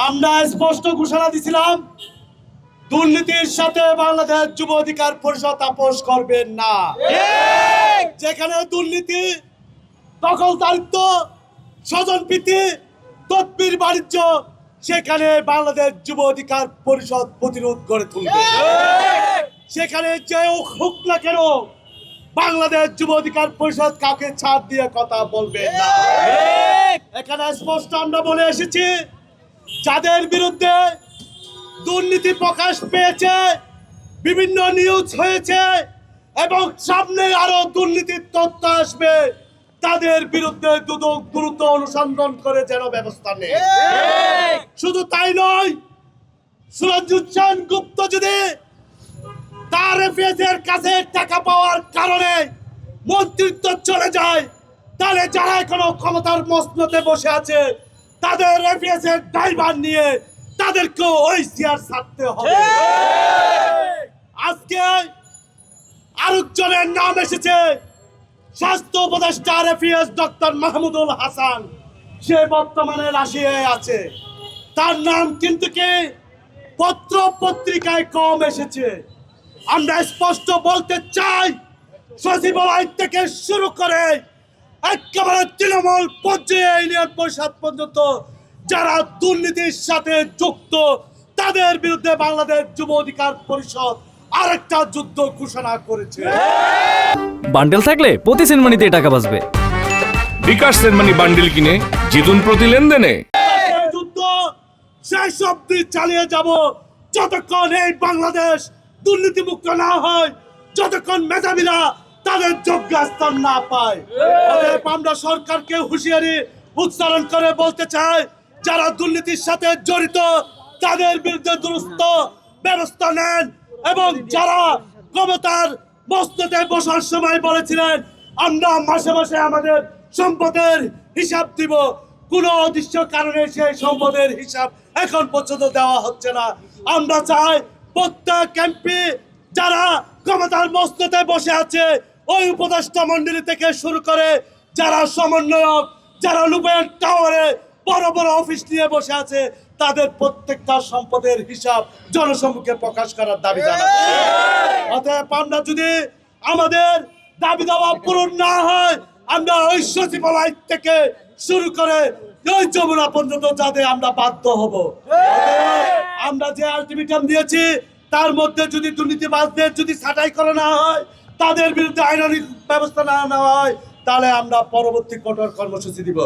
আমরা স্পষ্ট ঘোষণা দিছিলাম, দুর্নীতির সাথে বাংলাদেশ যুব অধিকার পরিষদ আপোষ করবেন না। যেখানে দুর্নীতি, দখলদারিত্ব, স্বজনপ্রীতি, তদবির বাণিজ্য, সেখানে বাংলাদেশ যুব অধিকার পরিষদ প্রতিরোধ করে তুলবে। সেখানে যে হোক না কেন, বাংলাদেশ যুব অধিকার পরিষদ কাউকে ছাড় দিয়ে কথা বলবে না। এখানে স্পষ্ট আমরা বলে এসেছি, যাদের বিরুদ্ধে দুর্নীতি প্রকাশ পেয়েছে, বিভিন্ন নিউজ হয়েছে এবং সামনে আরো দুর্নীতির তথ্য আসবে, তাদের বিরুদ্ধে দ্রুত অনুসন্ধান করে যেন ব্যবস্থা নেয়। শুধু তাই নয়, সুরঞ্জিত গুপ্ত যদি তার এর কাছে টাকা পাওয়ার কারণে মন্ত্রিত্ব চলে যায়, তাহলে যারা এখনো ক্ষমতার মসনদে বসে আছে তাদের এফএস এর ড্রাইভার নিয়ে তাদেরকে ওই চেয়ার ছাড়তে হবে। আজকে আরেকজনের নাম এসেছে, স্বাস্থ্য উপদেষ্টা এফএস ডক্টর মাহমুদুল হাসান। সে বর্তমানে রাশিয়ায় আছে। তার নাম কিন্তু কি পত্র পত্রিকায় কম এসেছে। আমরা স্পষ্ট বলতে চাই, সচিবালয় থেকে শুরু করে একেবারে তৃণমূল পর্যায়ে ইউনিয়ন পরিষদ পর্যন্ত যারা দুর্নীতির সাথে যুক্ত, তাদের বিরুদ্ধে বাংলাদেশ যুব অধিকার পরিষদ আরেকটা যুদ্ধ ঘোষণা করেছে। বান্ডেল থাকলে প্রতি সেনমানিতে টাকা বাঁচবে। বিকাশ সেনমানি বান্ডেল কিনে জিতুন প্রতি লেনদেনে। যুদ্ধ শেষ অবধি চালিয়ে যাব যতক্ষণ এই বাংলাদেশ দুর্নীতিমুক্ত না হয়, যতক্ষণ মেধাবীরা তাদের যোগ্য স্থান না পায়। আমরা সরকারকে হুঁশিয়ারি উচ্চারণ করে বলতে চাই, যারা দুর্নীতির সাথে জড়িত তাদের বিরুদ্ধে দ্রুত ব্যবস্থা নেন, এবং যারা ক্ষমতার মসনদে বসার সময় বলেছিলেন আমরা মাসে মাসে আমাদের সম্পদের হিসাব দিব, কোন অদৃশ্য কারণে সেই সম্পদের হিসাব এখন পর্যন্ত দেওয়া হচ্ছে না। আমরা চাই প্রত্যেক এমপি যারা ক্ষমতার মসনদে বসে আছে, ওই উপদেষ্টা মন্ডলী থেকে শুরু করে যারা সমন্বয়ক, যারা লুপের টাওয়ারে বড় বড় অফিস নিয়ে বসে আছে, তাদের প্রত্যেকটা সম্পদের হিসাব জনসম্মুখে প্রকাশ করার দাবি জানাচ্ছি। অতএব আমরা যদি আমাদের দাবি দাওয়া পূরণ না হয়, আমরা ওই সচিবালয় থেকে শুরু করে ওই যমুনা পর্যন্ত যাতে আমরা বাধ্য হব। আমরা যে আলটিমেটাম দিয়েছি তার মধ্যে যদি দুর্নীতিবাজদের যদি ছাঁটাই করা না হয়, তাদের বিরুদ্ধে আইনানুগ ব্যবস্থা না নেওয়া হয়, তাহলে আমরা পরবর্তী কঠোর কর্মসূচি দিব।